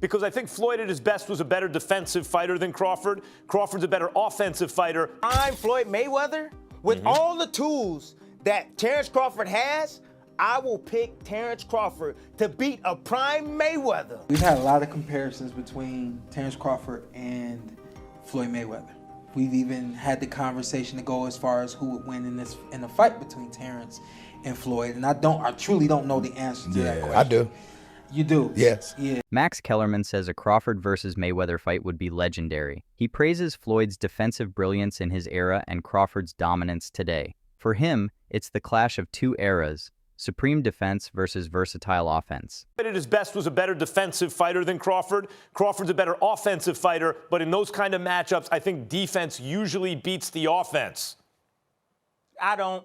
Because I think Floyd at his best was a better defensive fighter than Crawford. Crawford's a better offensive fighter. I'm Floyd Mayweather. With all the tools that Terence Crawford has, I will pick Terence Crawford to beat a prime Mayweather. We've had a lot of comparisons between Terence Crawford and Floyd Mayweather. We've even had the conversation to go as far as who would win in a fight between Terence and Floyd. And I truly don't know the answer to that question. I do. You do? Yes. Yeah. Max Kellerman says a Crawford versus Mayweather fight would be legendary. He praises Floyd's defensive brilliance in his era and Crawford's dominance today. For him, it's the clash of two eras, supreme defense versus versatile offense. Floyd at his best was a better defensive fighter than Crawford. Crawford's a better offensive fighter, but in those kind of matchups, I think defense usually beats the offense. I don't.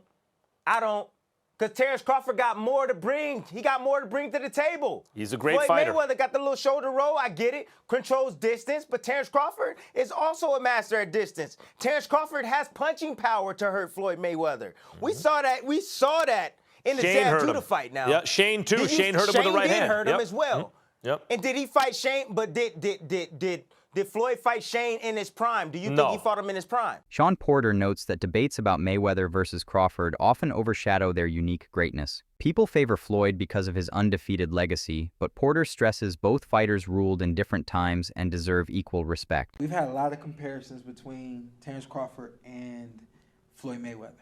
Because Terence Crawford got more to bring. He got more to bring to the table. He's a great fighter. Floyd Mayweather got the little shoulder roll. I get it. Controls distance. But Terence Crawford is also a master at distance. Terence Crawford has punching power to hurt Floyd Mayweather. We saw that. In the Sam Judah fight now. Yeah, Shane too. Shane hurt him with the right hand. Shane hurt him as well. Yep. And did he fight Shane? But did Floyd fight Shane in his prime? Do you think he fought him in his prime? Sean Porter notes that debates about Mayweather versus Crawford often overshadow their unique greatness. People favor Floyd because of his undefeated legacy, but Porter stresses both fighters ruled in different times and deserve equal respect. We've had a lot of comparisons between Terence Crawford and Floyd Mayweather.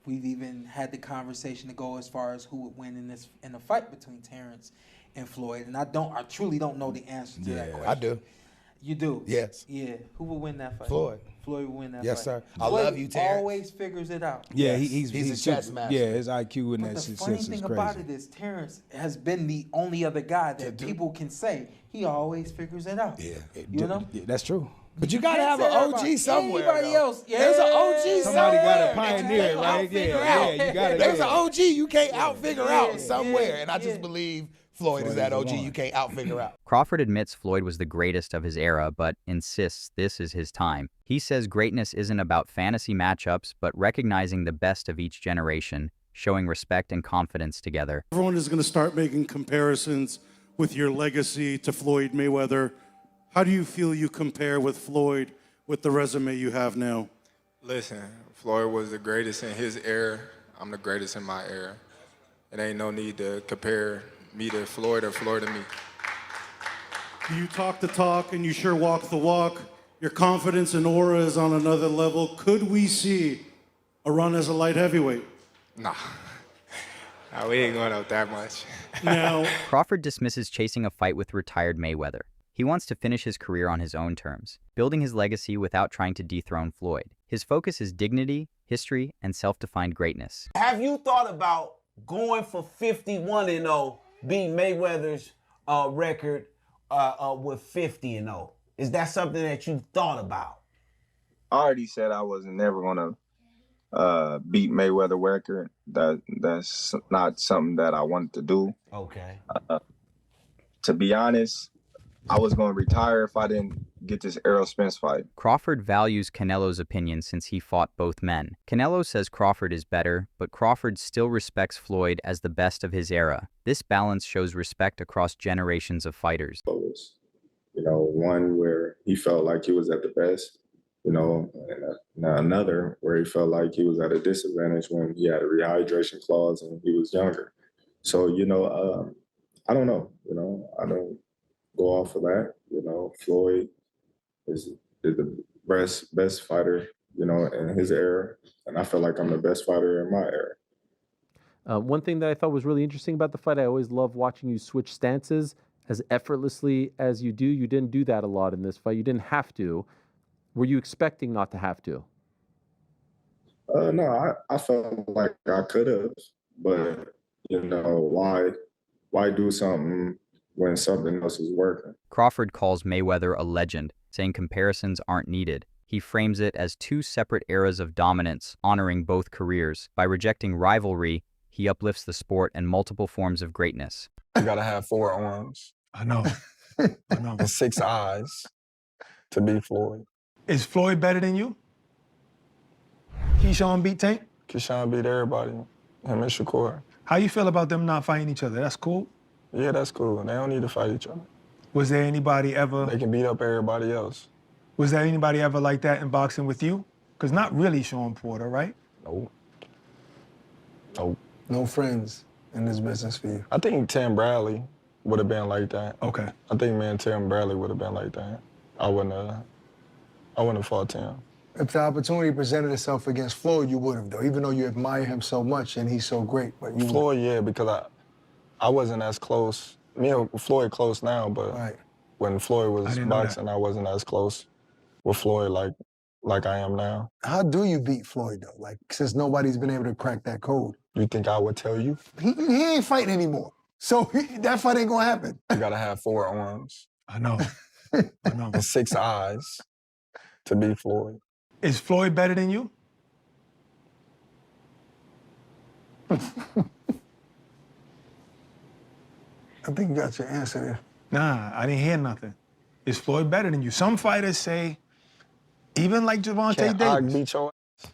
We've even had the conversation to go as far as who would win in a fight between Terence and Floyd. And I truly don't know the answer to that question. I do. You do? Yes. Yeah. Who will win that fight? Floyd. Floyd will win that Yes, fight. sir. I love you, Terrence. Always figures it out. Yeah, Yes. He's a chess master. Yeah, his IQ and But that the shit funny is thing crazy. about it is Terrence has been the only other guy that people can say he always figures it out. Yeah. You know? Yeah, that's true. But you gotta have an OG somewhere. Anybody else? Yeah. There's an OG Somebody got somewhere a pioneer, right? Yeah, You got to. There's an OG you can't out-figure out somewhere. yeah, And I just believe Floyd is that OG you can't out-figure out. Crawford admits Floyd was the greatest of his era, but insists this is his time. He says greatness isn't about fantasy matchups, but recognizing the best of each generation, showing respect and confidence together. Everyone is going to start making comparisons with your legacy to Floyd Mayweather. How do you feel you compare with Floyd with the resume you have now? Listen, Floyd was the greatest in his era. I'm the greatest in my era. It ain't no need to compare me to Floyd or Floyd to me. You talk the talk and you sure walk the walk. Your confidence and aura is on another level. Could we see a run as a light heavyweight? Nah, we ain't going up that much. Now, Crawford dismisses chasing a fight with retired Mayweather. He wants to finish his career on his own terms, building his legacy without trying to dethrone Floyd. His focus is dignity, history, and self-defined greatness. Have you thought about going for 51-0, beat Mayweather's record with 50-0? Is that something that you've thought about? I already said I was never gonna beat Mayweather record. That's not something that I wanted to do. Okay. To be honest, I was going to retire if I didn't get this Errol Spence fight. Crawford values Canelo's opinion since he fought both men. Canelo says Crawford is better, but Crawford still respects Floyd as the best of his era. This balance shows respect across generations of fighters. You know, one where he felt like he was at the best, you know, and another where he felt like he was at a disadvantage when he had a rehydration clause and he was younger. So, you know, I don't know, you know, I don't go off of that. You know, Floyd is the best fighter, you know, in his era, and I feel like I'm the best fighter in my era. One thing that I thought was really interesting about the fight, I always love watching you switch stances as effortlessly as you do. You didn't do that a lot in this fight. You didn't have to. Were you expecting not to have to? No, I felt like I could have, but, you know, why do something when something else is working? Crawford calls Mayweather a legend, saying comparisons aren't needed. He frames it as two separate eras of dominance, honoring both careers. By rejecting rivalry, he uplifts the sport and multiple forms of greatness. You gotta have 4 arms. I know. I know. And 6 eyes to beat Floyd. Is Floyd better than you? Keyshawn beat Tank? Keyshawn beat everybody, him and Shakur. How you feel about them not fighting each other? That's cool? Yeah, that's cool. They don't need to fight each other. Was there anybody ever? They can beat up everybody else. Was there anybody ever like that in boxing with you? Because not really Sean Porter, right? No. Nope. No friends in this business for you. I think Tim Bradley would have been like that. Okay. I think me and Tim Bradley would have been like that. I wouldn't have fought Tim. If the opportunity presented itself against Floyd, you would have, though, even though you admire him so much and he's so great. But you Floyd, yeah, because I wasn't as close. Me and Floyd close now, but when Floyd was boxing, I wasn't as close with Floyd like I am now. How do you beat Floyd, though? Like, since nobody's been able to crack that code. You think I would tell you? He ain't fighting anymore. So that fight ain't gonna happen. You gotta have 4 arms. I know. I know. And 6 eyes to beat Floyd. Is Floyd better than you? I think you got your answer there. Nah, I didn't hear nothing. Is Floyd better than you? Some fighters say, even like Gervonta Davis. Beat your ass?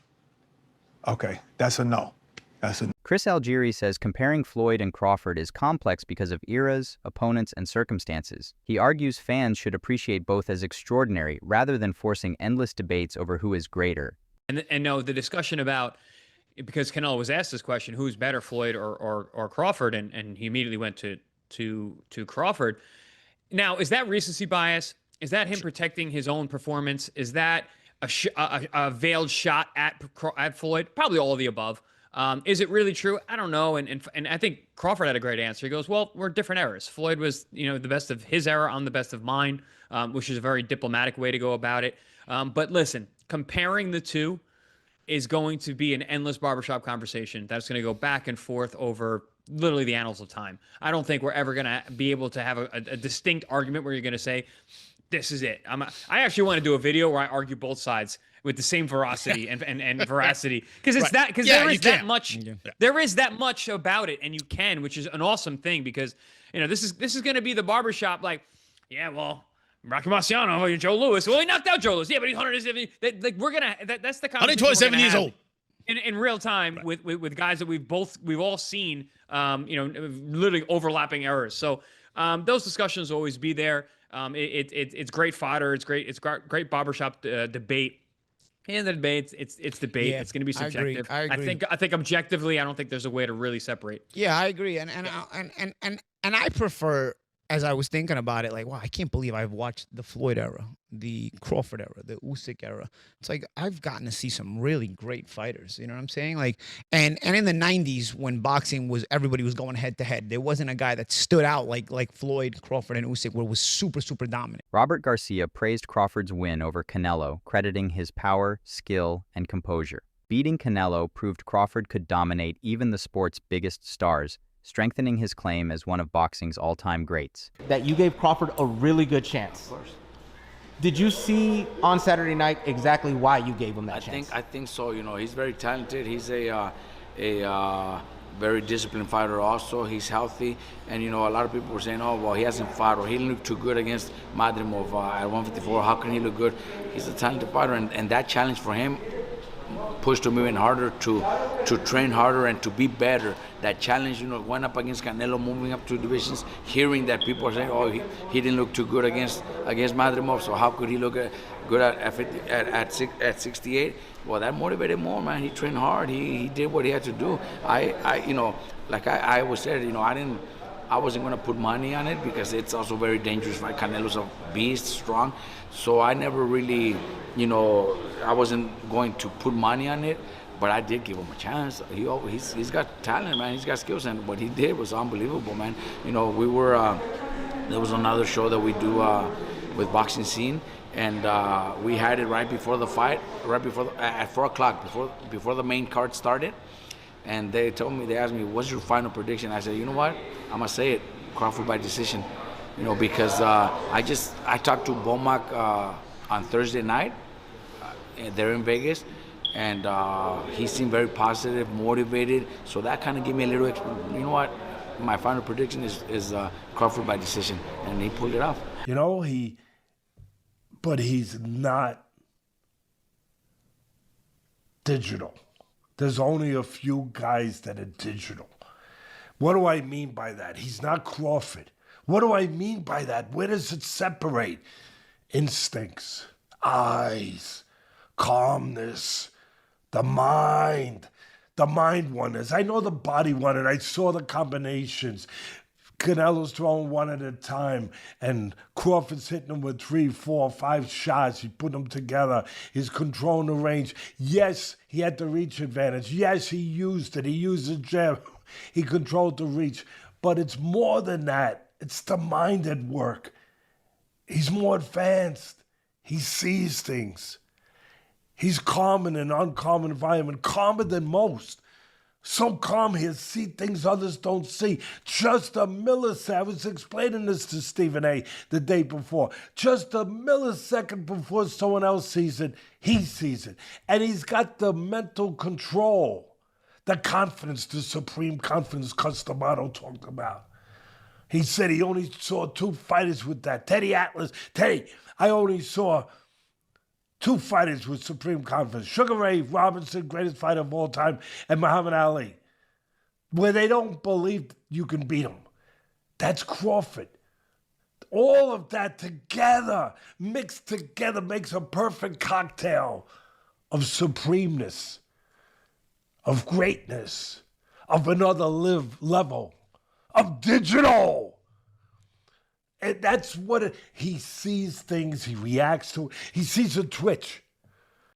Okay, that's a no. That's a no. Chris Algieri says comparing Floyd and Crawford is complex because of eras, opponents, and circumstances. He argues fans should appreciate both as extraordinary rather than forcing endless debates over who is greater. And no, the discussion about, because Canelo was asked this question, who's better, Floyd or Crawford, and he immediately went to Crawford. Now, is that recency bias? Is that him protecting his own performance? Is that a veiled shot at Floyd? Probably all of the above. Is it really true? I don't know. And I think Crawford had a great answer. He goes, well, we're different eras. Floyd was, the best of his era. I'm the best of mine, which is a very diplomatic way to go about it. But listen, comparing the two is going to be an endless barbershop conversation that's going to go back and forth over literally the annals of time. I don't think we're ever going to be able to have a distinct argument where you're going to say, this is it. I actually want to do a video where I argue both sides with the same veracity and veracity, because it's that, because there is that much, there is that much about it, and you can, which is an awesome thing, because this is going to be the barbershop, like, yeah, well, Rocky Marciano, Joe Louis, well, he knocked out Joe Louis, yeah, but he's 170. Like, we're gonna, that's the conversation 127 years old in real time with guys that we've all seen, literally overlapping errors. So those discussions will always be there. It's great fodder. It's great barbershop debate. In the debate, it's debate. Yeah, it's going to be subjective. I agree. I think objectively, I don't think there's a way to really separate. Yeah, I agree. And I prefer, as I was thinking about it, like, wow, I can't believe I've watched the Floyd era, the Crawford era, the Usyk era. It's like I've gotten to see some really great fighters. You know what I'm saying? Like, and in the 90s, when boxing was, everybody was going head to head, there wasn't a guy that stood out like Floyd, Crawford, and Usyk, where it was super, super dominant. Robert Garcia praised Crawford's win over Canelo, crediting his power, skill, and composure. Beating Canelo proved Crawford could dominate even the sport's biggest stars, strengthening his claim as one of boxing's all-time greats. That you gave Crawford a really good chance. Did you see on Saturday night exactly why you gave him that chance? I think so. He's very talented. He's a very disciplined fighter also. He's healthy. And, a lot of people were saying, oh, well, he hasn't fought, or he didn't look too good against Madrimov at 154. How can he look good? He's a talented fighter, and that challenge for him pushed him even harder to train harder and to be better. That challenge, went up against Canelo, moving up 2 divisions, hearing that people are saying, oh, he didn't look too good against Madrimov, so how could he look good at 68? Well, that motivated more, man. He trained hard. He did what he had to do. I always said, I wasn't going to put money on it because it's also very dangerous, right? Canelo's a beast, strong. So I never really, I wasn't going to put money on it, but I did give him a chance. He's got talent, man. He's got skills, and what he did was unbelievable, man. We were, there was another show that we do with Boxing Scene, and we had it right before the fight, at 4 o'clock, before the main card started. And they asked me, what's your final prediction? I said, you know what? I'm going to say it, Crawford by decision. Because I talked to Bomac on Thursday night. They're in Vegas. And he seemed very positive, motivated. So that kind of gave me a little, you know what? My final prediction is Crawford by decision. And he pulled it off. But he's not digital. There's only a few guys that are digital. What do I mean by that? He's not Crawford, What do I mean by that? Where does it separate? Instincts, eyes, calmness, the mind. The mind wonders. I know the body wondered. I saw the combinations. Canelo's throwing one at a time, and Crawford's hitting him with 3, 4, 5 shots. He put them together. He's controlling the range. Yes, he had the reach advantage. Yes, he used it. He used the jab. He controlled the reach. But it's more than that. It's the mind at work. He's more advanced. He sees things. He's calm in an uncommon environment, calmer than most. So calm he'll see things others don't see. Just a millisecond. I was explaining this to Stephen A. the day before. Just a millisecond before someone else sees it, he sees it. And he's got the mental control, the confidence, the supreme confidence Customato talked about. He said he only saw 2 fighters with that. Teddy Atlas. Teddy, I only saw 2 fighters with supreme confidence. Sugar Ray Robinson, greatest fighter of all time, and Muhammad Ali, where they don't believe you can beat him. That's Crawford. All of that together, mixed together, makes a perfect cocktail of supremeness, of greatness, of another level, of digital. And that's what he sees things, he reacts to it. He sees a twitch.